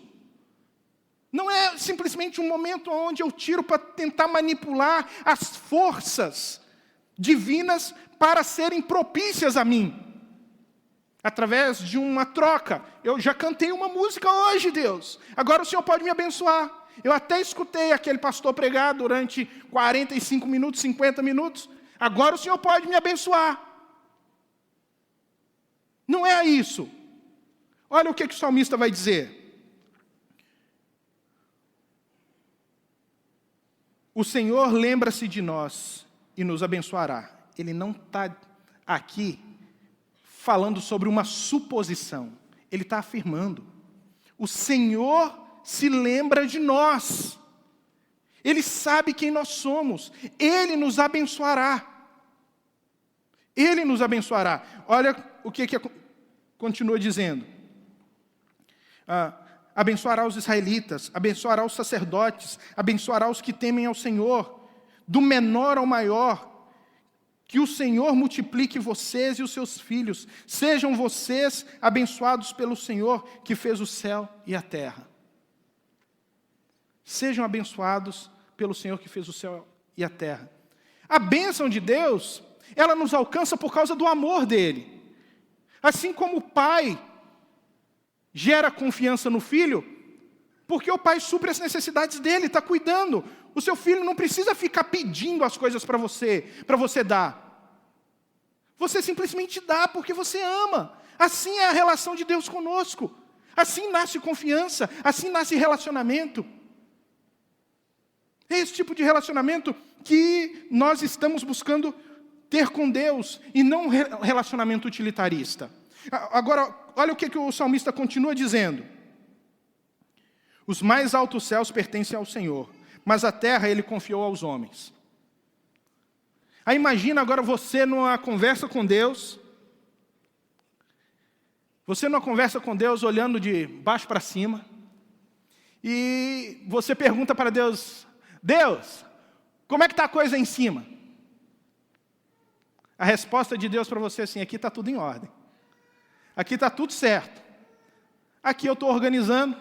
Não é simplesmente um momento onde eu tiro para tentar manipular as forças divinas para serem propícias a mim. Através de uma troca. Eu já cantei uma música hoje, Deus. Agora o Senhor pode me abençoar. Eu até escutei aquele pastor pregar durante 45 minutos, 50 minutos. Agora o Senhor pode me abençoar. não é isso. Olha o que o salmista vai dizer. O Senhor lembra-se de nós e nos abençoará. Ele não está aqui falando sobre uma suposição. Ele está afirmando. O Senhor se lembra de nós. Ele sabe quem nós somos. Ele nos abençoará. Ele nos abençoará. Olha o que continua dizendo. Abençoará os israelitas, abençoará os sacerdotes, abençoará os que temem ao Senhor, do menor ao maior. Que o Senhor multiplique vocês e os seus filhos. Sejam vocês abençoados pelo Senhor, que fez o céu e a terra. Sejam abençoados pelo Senhor, que fez o céu e a terra. A bênção de Deus, ela nos alcança por causa do amor dele. Assim como o pai gera confiança no filho, porque o pai supre as necessidades dele, está cuidando. O seu filho não precisa ficar pedindo as coisas para você dar. Você simplesmente dá porque você ama. Assim é a relação de Deus conosco. Assim nasce confiança, assim nasce relacionamento. É esse tipo de relacionamento que nós estamos buscando ter com Deus, e não um relacionamento utilitarista. Agora, olha o que o salmista continua dizendo. Os mais altos céus pertencem ao Senhor, mas a terra ele confiou aos homens. Aí imagina agora você numa conversa com Deus, olhando de baixo para cima, e você pergunta para Deus, Deus, como é que está a coisa em cima? A resposta de Deus para você é assim, aqui está tudo em ordem. Aqui está tudo certo. Aqui eu estou organizando.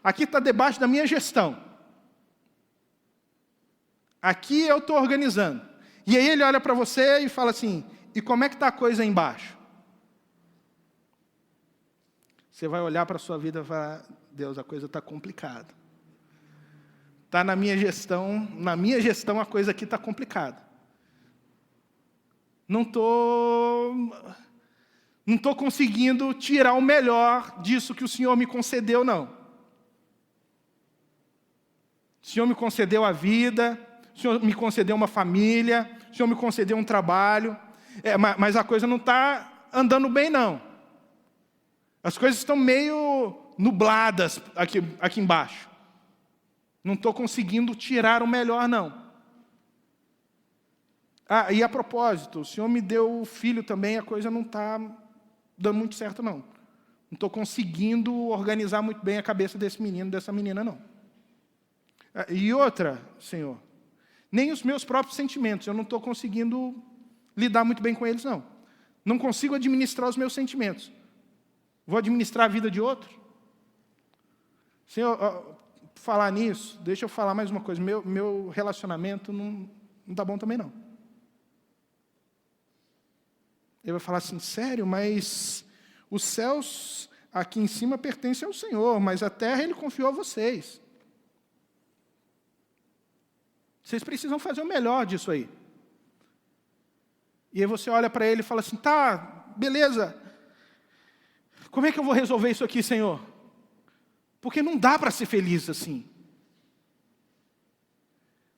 Aqui está debaixo da minha gestão. Aqui eu estou organizando. E aí ele olha para você e fala assim, e como é que está a coisa aí embaixo? Você vai olhar para a sua vida e falar, Deus, a coisa está complicada. Está na minha gestão a coisa aqui está complicada. Não estou conseguindo tirar o melhor disso que o Senhor me concedeu, não. O Senhor me concedeu a vida, o Senhor me concedeu uma família, o Senhor me concedeu um trabalho, mas a coisa não está andando bem, não. As coisas estão meio nubladas aqui embaixo. Não estou conseguindo tirar o melhor, não. E a propósito, o Senhor me deu filho também, a coisa não está dando muito certo, não. Não estou conseguindo organizar muito bem a cabeça desse menino, dessa menina, não. E outra, Senhor, nem os meus próprios sentimentos, eu não estou conseguindo lidar muito bem com eles, não. Não consigo administrar os meus sentimentos. Vou administrar a vida de outro? Senhor, falar nisso, deixa eu falar mais uma coisa. Meu relacionamento não está bom também, não. Ele vai falar assim, sério, mas os céus aqui em cima pertencem ao Senhor, mas a terra Ele confiou a vocês. Vocês precisam fazer o melhor disso aí. E aí você olha para ele e fala assim, tá, beleza. Como é que eu vou resolver isso aqui, Senhor? Porque não dá para ser feliz assim.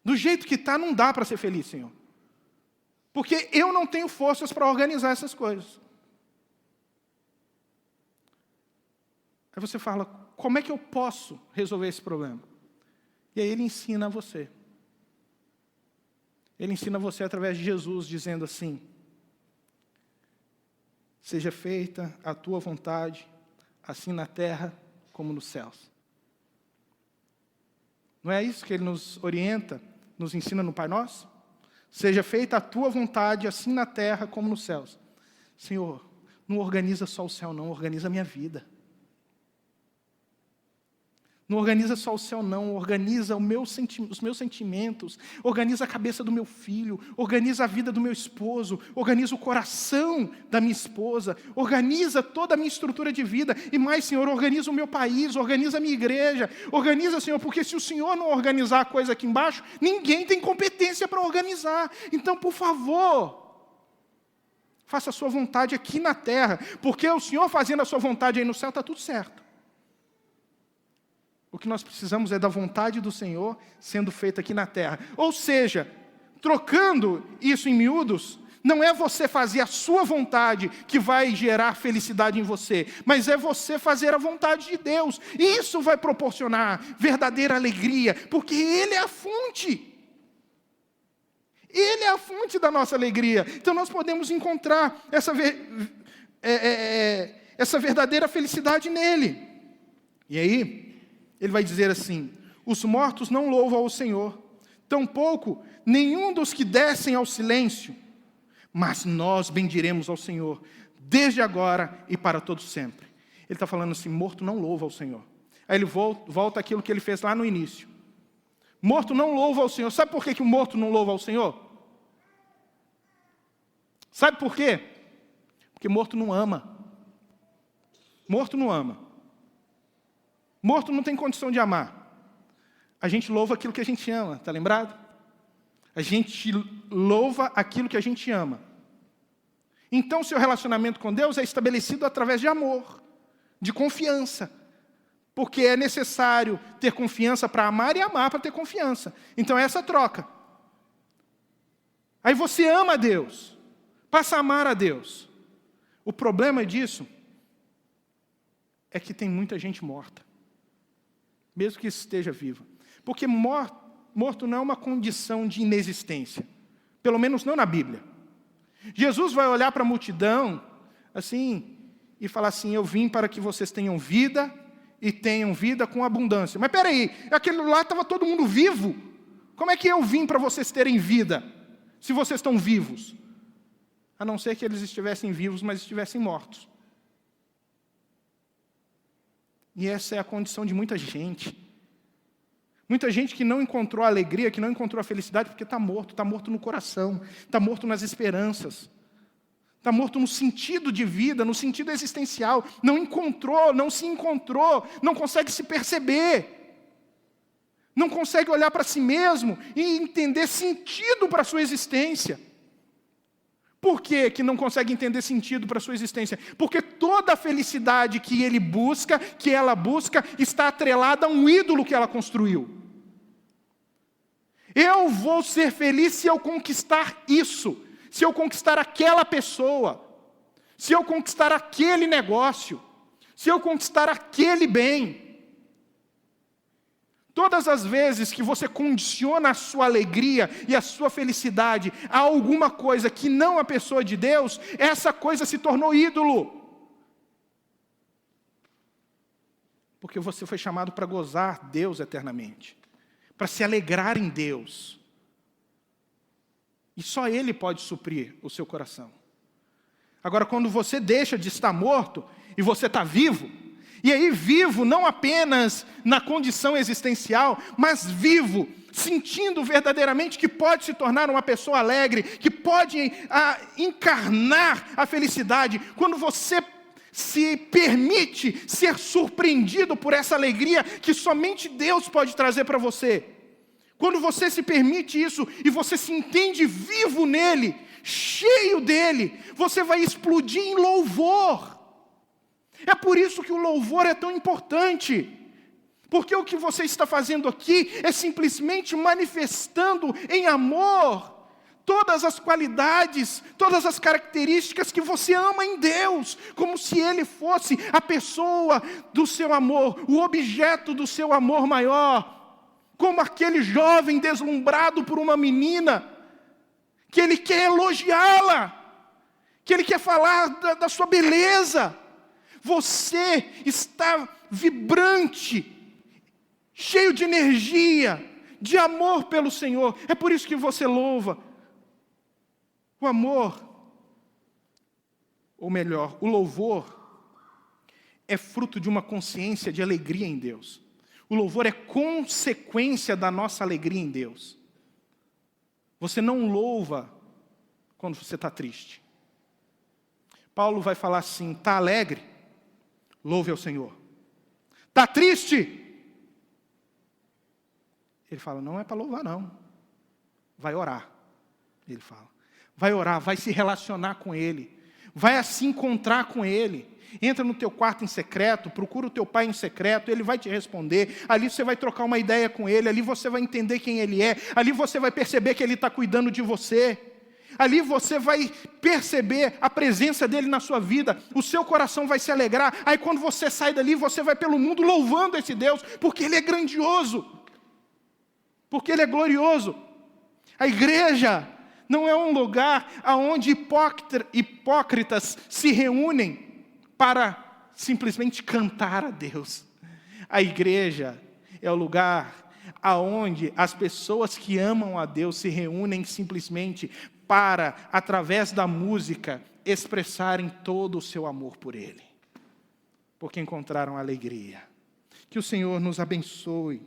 Do jeito que está, não dá para ser feliz, Senhor. Porque eu não tenho forças para organizar essas coisas. Aí você fala, como é que eu posso resolver esse problema? E aí ele ensina a você. Ele ensina você através de Jesus, dizendo assim, seja feita a tua vontade, assim na terra como nos céus. Não é isso que ele nos orienta, nos ensina no Pai Nosso? Seja feita a tua vontade, assim na terra como nos céus. Senhor, não organiza só o céu não, organiza a minha vida. Não organiza só o céu não, organiza os meus sentimentos, organiza a cabeça do meu filho, organiza a vida do meu esposo, organiza o coração da minha esposa, organiza toda a minha estrutura de vida, e mais, Senhor, organiza o meu país, organiza a minha igreja, organiza, Senhor, porque se o Senhor não organizar a coisa aqui embaixo, ninguém tem competência para organizar. Então, por favor, Faça a sua vontade aqui na terra, porque o Senhor fazendo a sua vontade aí no céu, está tudo certo. O que nós precisamos é da vontade do Senhor sendo feita aqui na terra. Ou seja, trocando isso em miúdos, não é você fazer a sua vontade que vai gerar felicidade em você, mas é você fazer a vontade de Deus. E isso vai proporcionar verdadeira alegria, porque Ele é a fonte. Ele é a fonte da nossa alegria. Então nós podemos encontrar essa verdadeira felicidade nele. E aí, ele vai dizer assim: os mortos não louvam ao Senhor, tampouco nenhum dos que descem ao silêncio, mas nós bendiremos ao Senhor, desde agora e para todo sempre. Ele está falando assim: morto não louva ao Senhor. Aí ele volta àquilo que ele fez lá no início. Morto não louva ao Senhor. Sabe por que o morto não louva ao Senhor? Sabe por quê? Porque morto não ama. Morto não ama. Morto não tem condição de amar. A gente louva aquilo que a gente ama, está lembrado? A gente louva aquilo que a gente ama. Então, seu relacionamento com Deus é estabelecido através de amor, de confiança. Porque é necessário ter confiança para amar e amar para ter confiança. Então é essa troca. Aí você ama a Deus, passa a amar a Deus. O problema disso é que tem muita gente morta, mesmo que esteja viva. Porque morto não é uma condição de inexistência, pelo menos não na Bíblia. Jesus vai olhar para a multidão assim e falar assim: eu vim para que vocês tenham vida e tenham vida com abundância. Mas espera aí, aquele lá estava todo mundo vivo. Como é que eu vim para vocês terem vida, se vocês estão vivos? A não ser que eles estivessem vivos, mas estivessem mortos. E essa é a condição de muita gente. Muita gente que não encontrou a alegria, que não encontrou a felicidade, porque está morto no coração, está morto nas esperanças. Está morto no sentido de vida, no sentido existencial. Não encontrou, não se encontrou, não consegue se perceber. Não consegue olhar para si mesmo e entender sentido para a sua existência. Por que não consegue entender sentido para a sua existência? Porque toda a felicidade que ele busca, que ela busca, está atrelada a um ídolo que ela construiu. Eu vou ser feliz se eu conquistar isso. Se eu conquistar aquela pessoa, se eu conquistar aquele negócio, se eu conquistar aquele bem. Todas as vezes que você condiciona a sua alegria e a sua felicidade a alguma coisa que não a pessoa de Deus, essa coisa se tornou ídolo. Porque você foi chamado para gozar Deus eternamente, para se alegrar em Deus. E só Ele pode suprir o seu coração. Agora, quando você deixa de estar morto e você está vivo, e aí vivo não apenas na condição existencial, mas vivo, sentindo verdadeiramente que pode se tornar uma pessoa alegre, que pode encarnar a felicidade, quando você se permite ser surpreendido por essa alegria que somente Deus pode trazer para você. Quando você se permite isso e você se entende vivo nele, cheio dele, você vai explodir em louvor. É por isso que o louvor é tão importante. Porque o que você está fazendo aqui é simplesmente manifestando em amor todas as qualidades, todas as características que você ama em Deus, como se Ele fosse a pessoa do seu amor, o objeto do seu amor maior. Como aquele jovem deslumbrado por uma menina, que ele quer elogiá-la, que ele quer falar da sua beleza. Você está vibrante, cheio de energia, de amor pelo Senhor. É por isso que você louva. O amor, ou melhor, o louvor, é fruto de uma consciência de alegria em Deus. O louvor é consequência da nossa alegria em Deus. Você não louva quando você está triste. Paulo vai falar assim: está alegre? Louve ao Senhor. Está triste? Ele fala: não é para louvar não. Vai orar. Ele fala: vai orar, vai se relacionar com Ele. Vai a se encontrar com Ele. Entra no teu quarto em secreto, procura o teu pai em secreto, ele vai te responder. Ali você vai trocar uma ideia com ele, ali você vai entender quem ele é, ali você vai perceber que ele está cuidando de você. Ali você vai perceber a presença dele na sua vida, o seu coração vai se alegrar. Aí quando você sai dali, você vai pelo mundo louvando esse Deus, porque ele é grandioso, porque ele é glorioso. A igreja não é um lugar onde hipócritas se reúnem para simplesmente cantar a Deus. A igreja é o lugar aonde as pessoas que amam a Deus se reúnem simplesmente para, através da música, expressarem todo o seu amor por Ele, porque encontraram alegria. Que o Senhor nos abençoe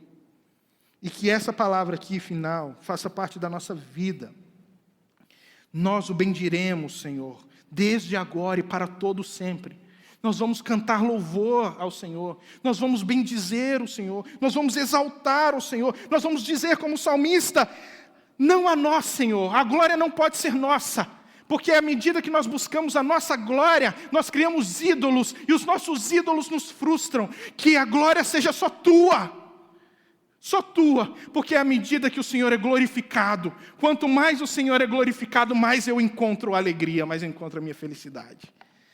e que essa palavra aqui, final, faça parte da nossa vida. Nós o bendiremos, Senhor, desde agora e para todo sempre. Nós vamos cantar louvor ao Senhor, nós vamos bendizer o Senhor, nós vamos exaltar o Senhor, nós vamos dizer como salmista: não a nós, Senhor, a glória não pode ser nossa, porque à medida que nós buscamos a nossa glória, nós criamos ídolos, e os nossos ídolos nos frustram. Que a glória seja só tua, porque à medida que o Senhor é glorificado, quanto mais o Senhor é glorificado, mais eu encontro alegria, mais eu encontro a minha felicidade.